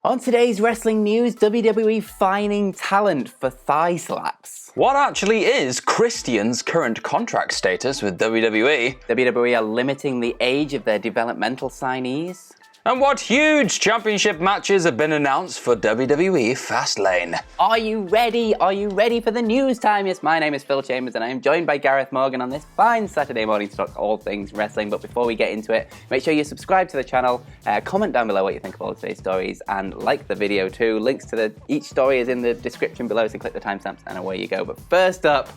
On today's wrestling news, WWE fining talent for thigh slaps. What actually is Christian's current contract status with WWE? WWE are limiting the age of their developmental signees. And what huge championship matches have been announced for WWE Fastlane? Are you ready? Are you ready for the news time? Yes, my name is Phil Chambers and I am joined by Gareth Morgan on this fine Saturday morning to talk all things wrestling. But before we get into it, make sure you subscribe to the channel, comment down below what you think of all of today's stories, and like the video too. Links to each story is in the description below, so click the timestamps and away you go. But first up,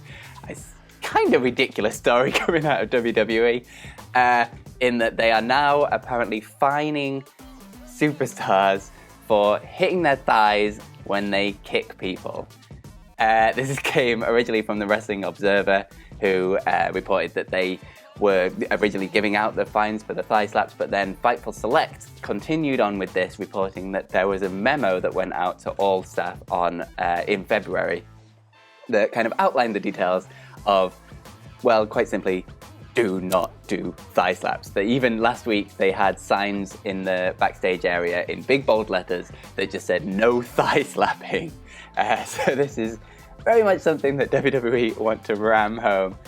it's kind of ridiculous story coming out of WWE. In that they are now apparently fining superstars for hitting their thighs when they kick people. This came originally from the Wrestling Observer, who reported that they were originally giving out the fines for the thigh slaps, but then Fightful Select continued on with this, reporting that there was a memo that went out to all staff in February that kind of outlined the details of, well, quite simply, do not do thigh slaps. That even last week they had signs in the backstage area in big bold letters that just said no thigh slapping. So this is very much something that WWE want to ram home.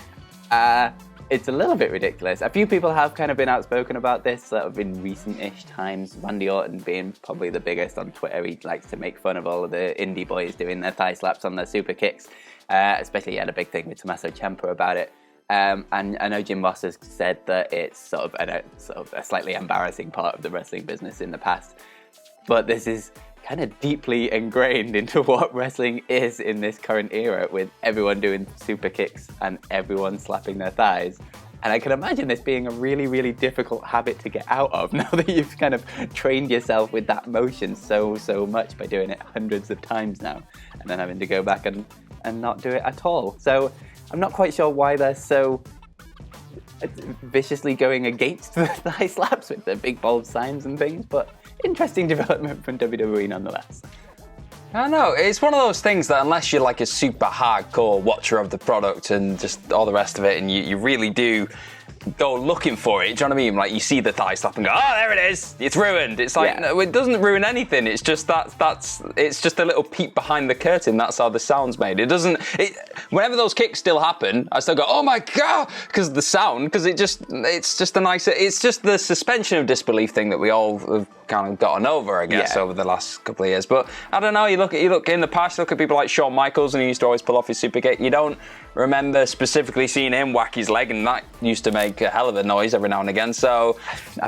It's a little bit ridiculous. A few people have kind of been outspoken about this sort of in recent-ish times. Randy Orton being probably the biggest on Twitter. He likes to make fun of all of the indie boys doing their thigh slaps on their super kicks. Especially he had a big thing with Tommaso Ciampa about it. And I know Jim Ross has said that it's sort of a slightly embarrassing part of the wrestling business in the past. But this is kind of deeply ingrained into what wrestling is in this current era, with everyone doing super kicks and everyone slapping their thighs. And I can imagine this being a really, really difficult habit to get out of now that you've kind of trained yourself with that motion so much by doing it hundreds of times now, and then having to go back and not do it at all. So I'm not quite sure why they're so viciously going against the thigh slaps with the big bold signs and things, but interesting development from WWE nonetheless. I don't know, it's one of those things that unless you're like a super hardcore watcher of the product and just all the rest of it, and you really do go looking for it, do you know what I mean? Like you see the thigh slap and go, oh, there it is, it's ruined. It's like, no, it doesn't ruin anything. It's just it's just a little peek behind the curtain. That's how the sound's made. Whenever those kicks still happen, I still go, oh my God, because of the sound, because it's just the suspension of disbelief thing that we all have kind of gotten over, I guess, over the last couple of years. But I don't know, you look in the past, you look at people like Shawn Michaels, and he used to always pull off his super kick. You don't remember specifically seeing him whack his leg, and that used to make a hell of a noise every now and again. So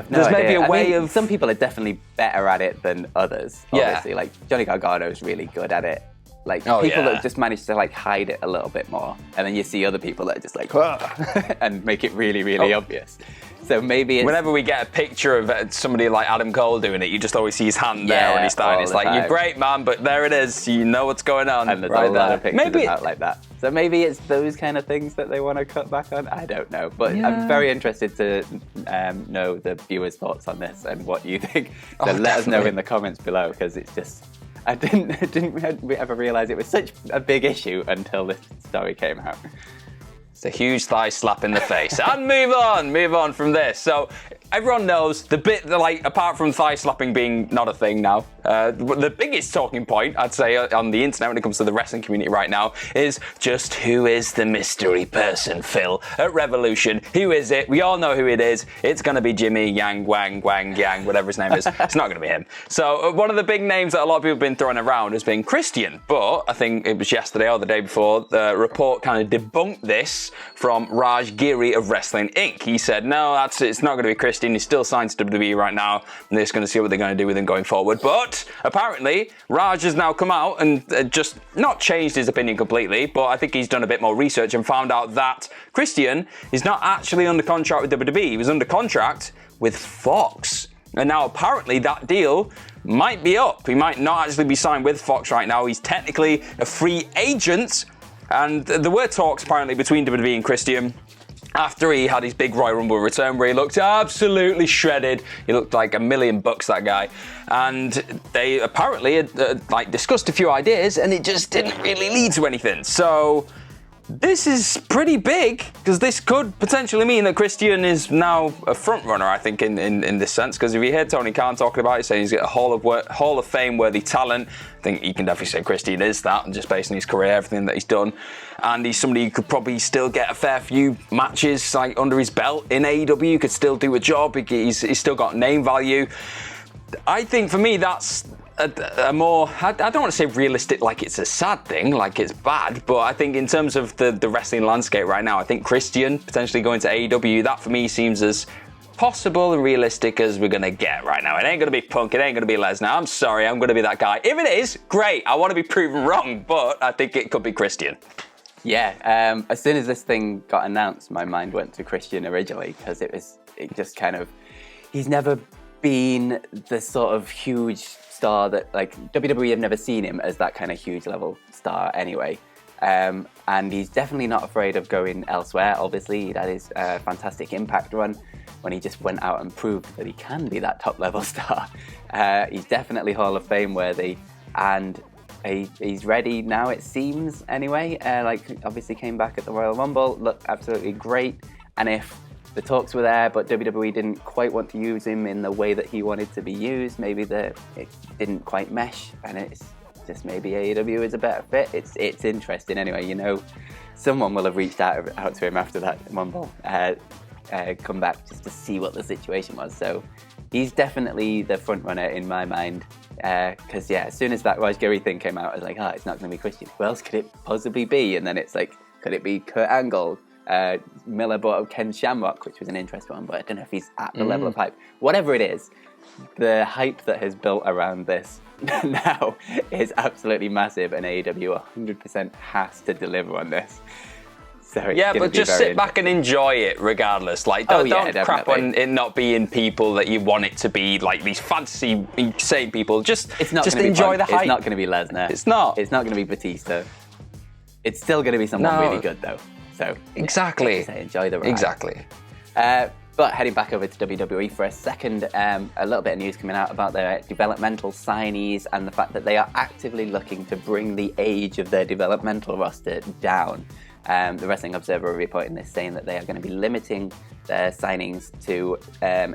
there's maybe a way of... Some people are definitely better at it than others, obviously. Like Johnny Gargano's really good at it. Like people that just manage to like hide it a little bit more, and then you see other people that are just like and make it really, really obvious. So maybe it's... Whenever we get a picture of somebody like Adam Cole doing it, you just always see his hand there on his thigh, and it's like, you're great, man, but there it is. You know what's going on. And there's a lot of pictures out like that. So maybe it's those kind of things that they want to cut back on. I don't know, but I'm very interested to know the viewers' thoughts on this and what you think. So let us know in the comments below, because it's just... I didn't ever realise it was such a big issue until this story came out. It's a huge thigh slap in the face. And move on from this. So everyone knows the bit that, like, apart from thigh slapping being not a thing now, the biggest talking point, I'd say, on the internet when it comes to the wrestling community right now is just who is the mystery person, Phil, at Revolution? Who is it? We all know who it is. It's going to be Jimmy Yang, Wang, Yang, whatever his name is. It's not going to be him. So one of the big names that a lot of people have been throwing around has been Christian. But I think it was yesterday or the day before, the report kind of debunked this from Raj Giri of Wrestling Inc. He said, no, it's not going to be Christian. He's still signed to WWE right now, and they're just going to see what they're going to do with him going forward. But apparently, Raj has now come out and just not changed his opinion completely, but I think he's done a bit more research and found out that Christian is not actually under contract with WWE. He was under contract with Fox. And now apparently that deal might be up. He might not actually be signed with Fox right now. He's technically a free agent. And there were talks apparently between WWE and Christian after he had his big Royal Rumble return where he looked absolutely shredded. He looked like $1 million, that guy. And they apparently had discussed a few ideas, and it just didn't really lead to anything. So This is pretty big, because this could potentially mean that Christian is now a front runner, I think, in this sense. Because if you hear Tony Khan talking about it, saying he's got a Hall of Fame worthy talent, I think you can definitely say Christian is that, just based on his career, everything that he's done. And he's somebody who could probably still get a fair few matches like under his belt in AEW, could still do a job, he's still got name value. I think for me that's a more, I don't want to say realistic like it's a sad thing, like it's bad, but I think in terms of the wrestling landscape right now, I think Christian potentially going to AEW, that for me seems as possible and realistic as we're going to get right now. It ain't going to be Punk, it ain't going to be Lesnar. I'm sorry, I'm going to be that guy. If it is, great, I want to be proven wrong, but I think it could be Christian. Yeah, as soon as this thing got announced, my mind went to Christian originally, because it just kind of, he's never been the sort of huge star that, like, WWE have never seen him as that kind of huge level star anyway. And he's definitely not afraid of going elsewhere. Obviously, that is a fantastic Impact run when he just went out and proved that he can be that top level star. He's definitely Hall of Fame worthy, and he's ready now, it seems, anyway. Obviously came back at the Royal Rumble, looked absolutely great. And if the talks were there, but WWE didn't quite want to use him in the way that he wanted to be used, maybe it didn't quite mesh, and it's just maybe AEW is a better fit. It's interesting anyway. You know, someone will have reached out to him after that Rumble, come back just to see what the situation was. So he's definitely the front runner in my mind. Because as soon as that Raj Giri thing came out, I was like, it's not going to be Christian. Who else could it possibly be? And then it's like, could it be Kurt Angle? Miller brought up Ken Shamrock, which was an interesting one, but I don't know if he's at the level of hype. Whatever it is, the hype that has built around this now is absolutely massive, and AEW 100% has to deliver on this. So but just sit back and enjoy it regardless. Like, don't crap on it not being people that you want it to be, like these fantasy insane people. Just enjoy the hype. It's not going to be Lesnar. It's not. It's not going to be Batista. It's still going to be someone really good, though. So exactly, enjoy the ride. Exactly. But heading back over to WWE for a second, a little bit of news coming out about their developmental signees and the fact that they are actively looking to bring the age of their developmental roster down. The Wrestling Observer are reporting this, saying that they are going to be limiting their signings to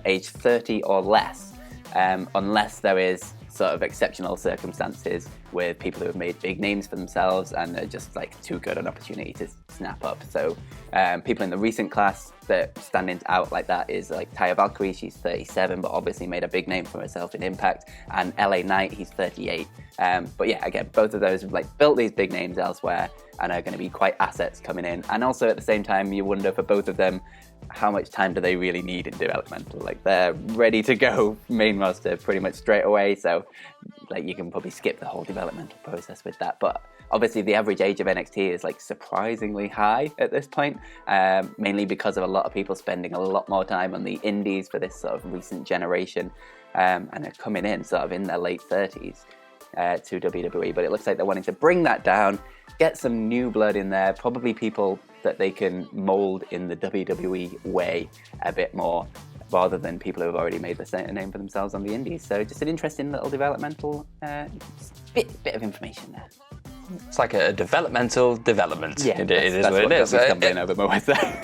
age 30 or less, unless there is sort of exceptional circumstances with people who have made big names for themselves and are just like too good an opportunity to snap up. So people in the recent class that standing out like that is like Taya Valkyrie, she's 37, but obviously made a big name for herself in Impact, and LA Knight, he's 38. But yeah, again, both of those have like built these big names elsewhere and are going to be quite assets coming in. And also at the same time, you wonder for both of them, how much time do they really need in developmental? Like, they're ready to go main roster pretty much straight away, so like you can probably skip the whole developmental process with that. But obviously the average age of NXT is like surprisingly high at this point, mainly because of a lot of people spending a lot more time on the indies for this sort of recent generation, and are coming in sort of in their late 30s to WWE. But it looks like they're wanting to bring that down, get some new blood in there, probably people that they can mold in the WWE way a bit more, rather than people who have already made a name for themselves on the indies. So just an interesting little developmental bit of information there. It's like a developmental development. Yeah, it is what it is. Stumbling over my words there.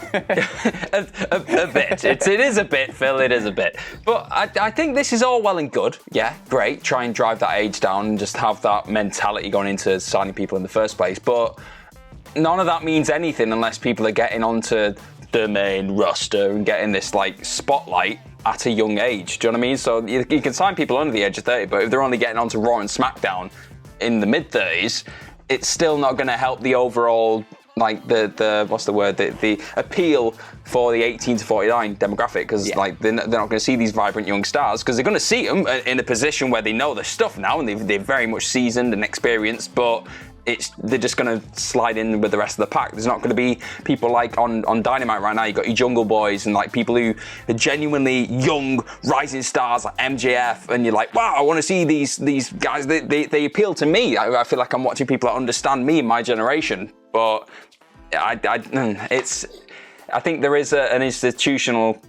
a bit. It is a bit, Phil. It is a bit. But I think this is all well and good. Yeah, great. Try and drive that age down and just have that mentality going into signing people in the first place. But none of that means anything unless people are getting onto the main roster and getting this like spotlight at a young age. Do you know what I mean? So you can sign people under the age of 30, but if they're only getting onto Raw and SmackDown in the mid-30s, it's still not going to help the overall, like the what's the word, the appeal for the 18 to 49 demographic, because like they're not going to see these vibrant young stars, because they're going to see them in a position where they know their stuff now and they're very much seasoned and experienced, but they're just going to slide in with the rest of the pack. There's not going to be people like on Dynamite right now. You've got your Jungle Boys and like people who are genuinely young rising stars like MJF, and you're like, wow, I want to see these guys. They appeal to me. I feel like I'm watching people that understand me and my generation. But I think there is an institutional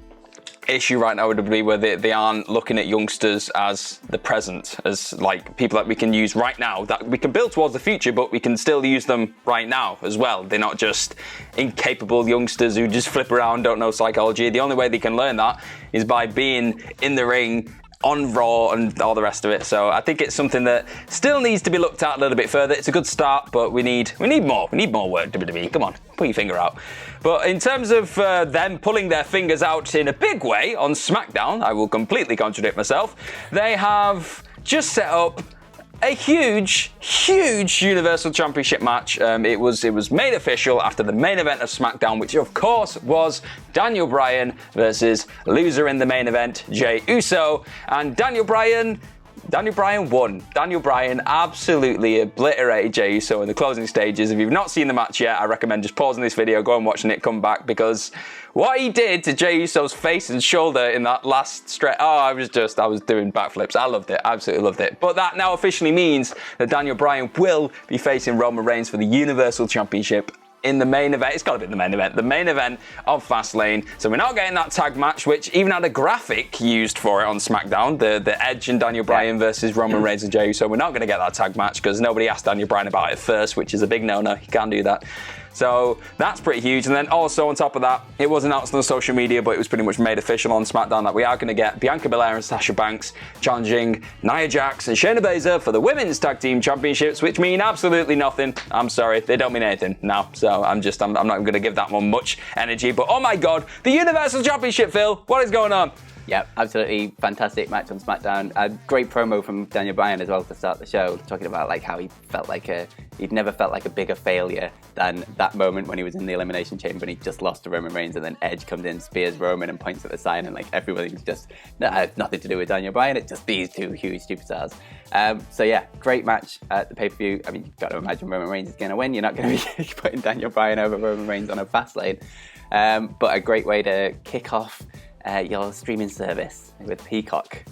issue right now with WWE where they aren't looking at youngsters as the present, as like people that we can use right now, that we can build towards the future, but we can still use them right now as well. They're not just incapable youngsters who just flip around, don't know psychology. The only way they can learn that is by being in the ring, on Raw and all the rest of it. So I think it's something that still needs to be looked at a little bit further. It's a good start, but we need more. We need more work, WWE. Come on, put your finger out. But in terms of them pulling their fingers out in a big way on SmackDown, I will completely contradict myself. They have just set up a huge Universal Championship match. It was made official after the main event of SmackDown, which of course was Daniel Bryan versus loser in the main event, Jey Uso. And Daniel Bryan won. Daniel Bryan absolutely obliterated Jey Uso in the closing stages. If you've not seen the match yet, I recommend just pausing this video, go and watching it, come back, because what he did to Jey Uso's face and shoulder in that last stretch, I was doing backflips. I loved it, absolutely loved it. But that now officially means that Daniel Bryan will be facing Roman Reigns for the Universal Championship in the main event. It's got to be the main event of Fastlane. So we're not getting that tag match, which even had a graphic used for it on SmackDown, the Edge and Daniel Bryan versus Roman Reigns and Jey Uso. We're not going to get that tag match because nobody asked Daniel Bryan about it first, which is a big no-no. You can't do that. So that's pretty huge. And then also on top of that, it was announced on social media, but it was pretty much made official on SmackDown that we are going to get Bianca Belair and Sasha Banks challenging Nia Jax and Shayna Baszler for the Women's Tag Team Championships, which mean absolutely nothing. I'm sorry, they don't mean anything now. So I'm not even going to give that one much energy. But oh my God, the Universal Championship, Phil, what is going on? Yep, absolutely fantastic match on SmackDown. A great promo from Daniel Bryan as well to start the show, talking about like how he felt like he'd never felt like a bigger failure than that moment when he was in the Elimination Chamber and he just lost to Roman Reigns, and then Edge comes in, spears Roman and points at the sign, and like everybody's just nothing to do with Daniel Bryan. It's just these two huge superstars. So yeah, great match at the pay-per-view. I mean, you've got to imagine Roman Reigns is going to win. You're not going to be putting Daniel Bryan over Roman Reigns on a Fastlane. But a great way to kick off your streaming service with Peacock.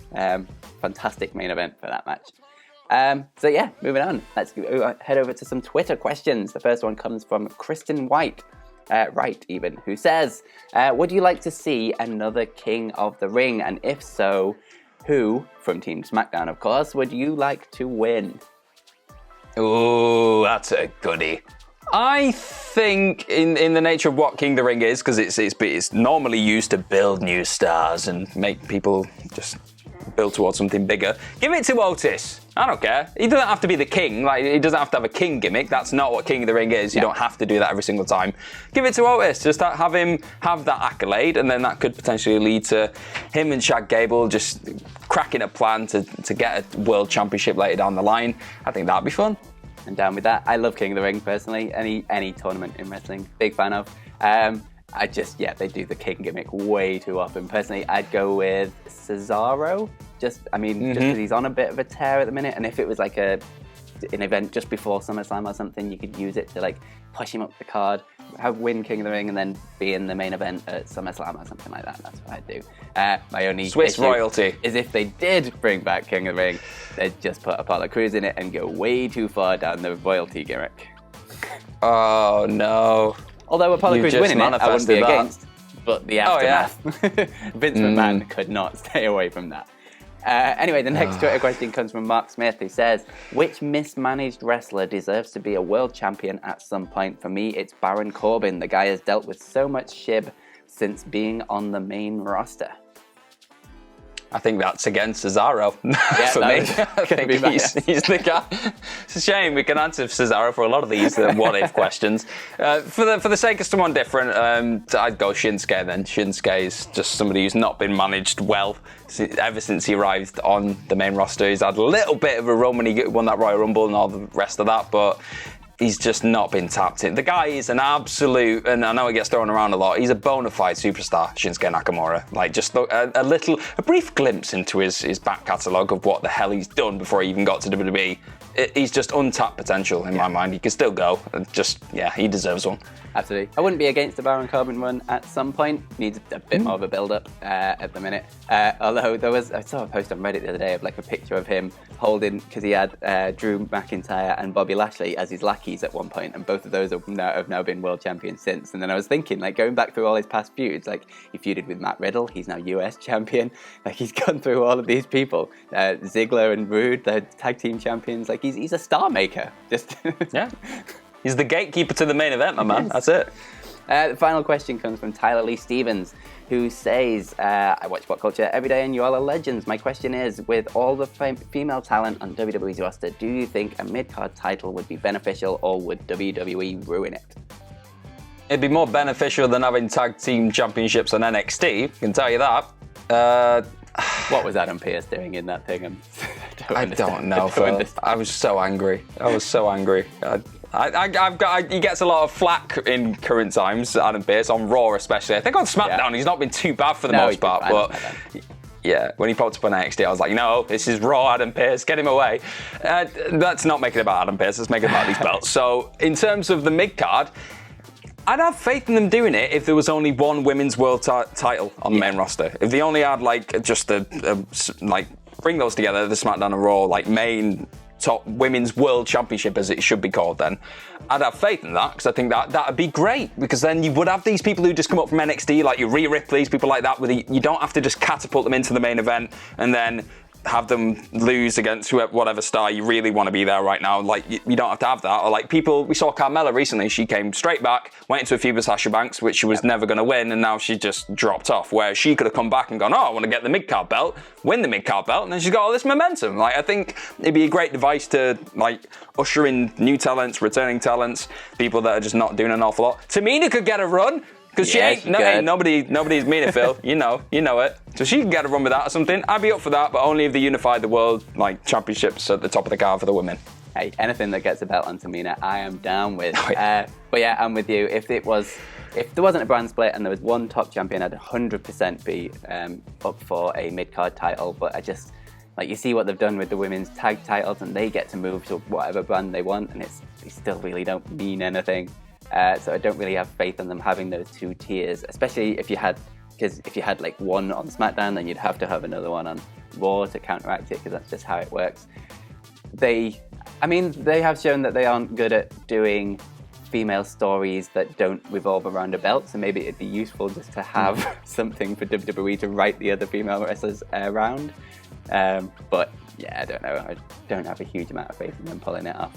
Fantastic main event for that match. So yeah, moving on. Let's head over to some Twitter questions. The first one comes from Kristen White, who says, would you like to see another King of the Ring? And if so, who, from Team SmackDown of course, would you like to win? Ooh, that's a goodie. I think in the nature of what King of the Ring is, because it's normally used to build new stars and make people just build towards something bigger. Give it to Otis. I don't care. He doesn't have to be the king. Like, he doesn't have to have a king gimmick. That's not what King of the Ring is. You don't have to do that every single time. Give it to Otis. Just have him have that accolade, and then that could potentially lead to him and Chad Gable just cracking a plan to get a world championship later down the line. I think that'd be fun. I'm down with that. I love King of the Ring personally. Any tournament in wrestling, big fan of. They do the King gimmick way too often. Personally, I'd go with Cesaro. Just because he's on a bit of a tear at the minute, and if it was like an event just before SummerSlam or something, you could use it to like push him up the card, win King of the Ring, and then be in the main event at SummerSlam or something like that. That's what I'd do. My only Swiss royalty is if they did bring back King of the Ring, they'd just put Apollo Crews in it and go way too far down the royalty gimmick. Oh no. Although Apollo Crews winning it, I wouldn't be against. But the aftermath. Vince McMahon could not stay away from that. Anyway, the next Twitter question comes from Mark Smith, who says, which mismanaged wrestler deserves to be a world champion at some point? For me, it's Baron Corbin. The guy has dealt with so much shib since being on the main roster. I think that's against Cesaro for me. I think he's the guy. It's a shame we can answer Cesaro for a lot of these what-if questions. For the sake of someone different, I'd go Shinsuke then. Shinsuke is just somebody who's not been managed well ever since he arrived on the main roster. He's had a little bit of a run when he won that Royal Rumble and all the rest of that, but he's just not been tapped in. The guy is an absolute, and I know he gets thrown around a lot, he's a bona fide superstar, Shinsuke Nakamura. Like, just a brief glimpse into his back catalogue of what the hell he's done before he even got to WWE. He's just untapped potential in my mind. He can still go. He deserves one. Absolutely. I wouldn't be against the Baron Corbin run at some point. Needs a bit more of a build-up at the minute. Although I saw a post on Reddit the other day of like a picture of him holding, because he had Drew McIntyre and Bobby Lashley as his lackeys, Rockies at one point, and both of those have now been world champions since. And then I was thinking, like, going back through all his past feuds, like, he feuded with Matt Riddle, he's now US champion. Like, he's gone through all of these people. Ziggler and Rude, they're tag team champions. Like, he's a star maker. Just Yeah. He's the gatekeeper to the main event, my man. Yes. That's it. The final question comes from Tyler Lee Stevens, who says, I watch WhatCulture every day and you all are legends. My question is, with all the female talent on WWE's roster, do you think a mid-card title would be beneficial, or would WWE ruin it? It'd be more beneficial than having tag team championships on NXT, I can tell you that. What was Adam Pearce doing in that thing? I don't know, Phil. I was so angry. He gets a lot of flack in current times, Adam Pearce, on Raw especially. I think on SmackDown he's not been too bad for the most part, but yeah, when he popped up on NXT, I was like, no, this is Raw Adam Pearce, get him away. Let's not make it about Adam Pearce, let's make it about these belts. So in terms of the mid-card, I'd have faith in them doing it if there was only one women's world title on the main roster. If they only had like just bring those together, the SmackDown and Raw, like main top women's world championship as it should be called, then I'd have faith in that, because I think that'd be great, because then you would have these people who just come up from NXT, like your Rhea Ripley's, people like that, you don't have to just catapult them into the main event and then have them lose against whatever star you really want to be there right now. Like, you don't have to have that. Or like people, we saw Carmella recently, she came straight back, went into a feud with Sasha Banks, which she was never going to win, and now she just dropped off, where she could have come back and gone, I want to get the mid-card belt, win the mid-card belt, and then she's got all this momentum. Like, I think it'd be a great device to, like, usher in new talents, returning talents, people that are just not doing an awful lot. Tamina could get a run, because ain't nobody's meaner, Phil. You know it. So she can get a run with that or something. I'd be up for that, but only if they unified the world, like, championships at the top of the card for the women. Hey, anything that gets a belt on Tamina, I am down with. But yeah, I'm with you. If there wasn't a brand split and there was one top champion, I'd 100% be up for a mid-card title. But I just, like, you see what they've done with the women's tag titles, and they get to move to whatever brand they want, and they still really don't mean anything. So I don't really have faith in them having those two tiers, especially if you had like one on SmackDown, then you'd have to have another one on Raw to counteract it, because that's just how it works. They have shown that they aren't good at doing female stories that don't revolve around a belt, so maybe it'd be useful just to have something for WWE to write the other female wrestlers around. But yeah, I don't know. I don't have a huge amount of faith in them pulling it off.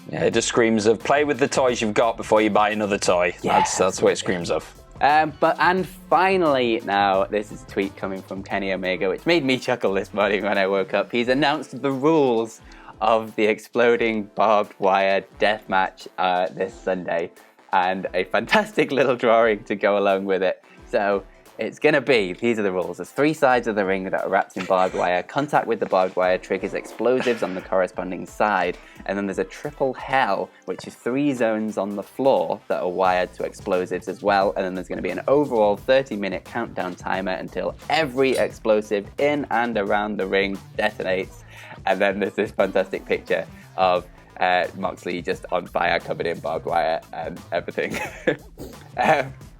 Yeah, it just screams of play with the toys you've got before you buy another toy. Yeah, that's what it screams of. And finally, now, this is a tweet coming from Kenny Omega, which made me chuckle this morning when I woke up. He's announced the rules of the exploding barbed wire death match this Sunday, and a fantastic little drawing to go along with it. So it's going to be, these are the rules. There's 3 sides of the ring that are wrapped in barbed wire. Contact with the barbed wire triggers explosives on the corresponding side. And then there's a triple hell, which is 3 zones on the floor that are wired to explosives as well. And then there's going to be an overall 30-minute countdown timer until every explosive in and around the ring detonates. And then there's this fantastic picture of Moxley just on fire, covered in barbed wire and everything.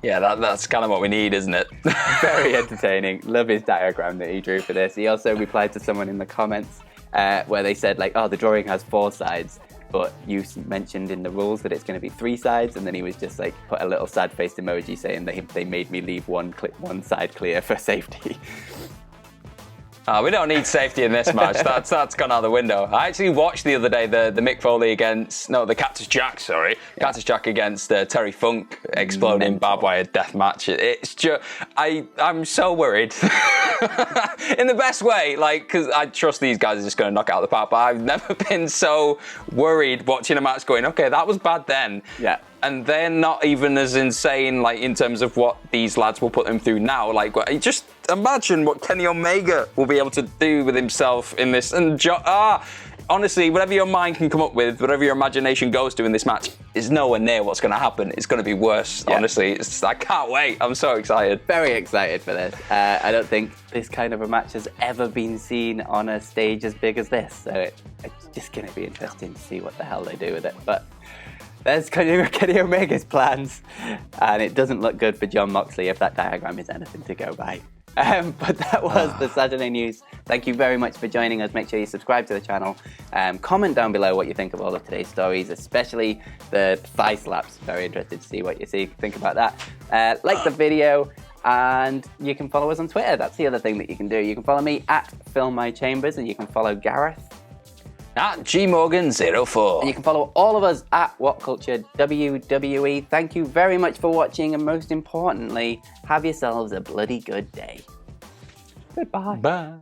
Yeah, that's kind of what we need, isn't it? Very entertaining. Love his diagram that he drew for this. He also replied to someone in the comments where they said, like, the drawing has 4 sides, but you mentioned in the rules that it's going to be 3 sides, and then he was just like, put a little sad-faced emoji saying they made me leave one side clear for safety. We don't need safety in this match. That's gone out the window. I actually watched the other day the Mick Foley the Cactus Jack, Cactus Jack against Terry Funk exploding barbed wire death match. It's just, I'm so worried. In the best way, like, because I trust these guys are just going to knock it out of the park, but I've never been so worried watching a match going, okay, that was bad then. Yeah. And they're not even as insane, like, in terms of what these lads will put them through now. Like, just imagine what Kenny Omega will be able to do with himself in this. And honestly, whatever your mind can come up with, whatever your imagination goes to in this match, is nowhere near what's going to happen. It's going to be worse, honestly. I can't wait. I'm so excited. Very excited for this. I don't think this kind of a match has ever been seen on a stage as big as this. So it's just going to be interesting to see what the hell they do with it. But there's Kenny Omega's plans, and it doesn't look good for Jon Moxley if that diagram is anything to go by. But that was the Saturday news. Thank you very much for joining us. Make sure you subscribe to the channel. Comment down below what you think of all of today's stories, especially the thigh slaps. Very interested to see what you think about that. Like the video, and you can follow us on Twitter. That's the other thing that you can do. You can follow me at FillMyChambers, and you can follow Gareth at GMorgan04. And you can follow all of us at WhatCulture WWE. Thank you very much for watching, and most importantly, have yourselves a bloody good day. Goodbye. Bye.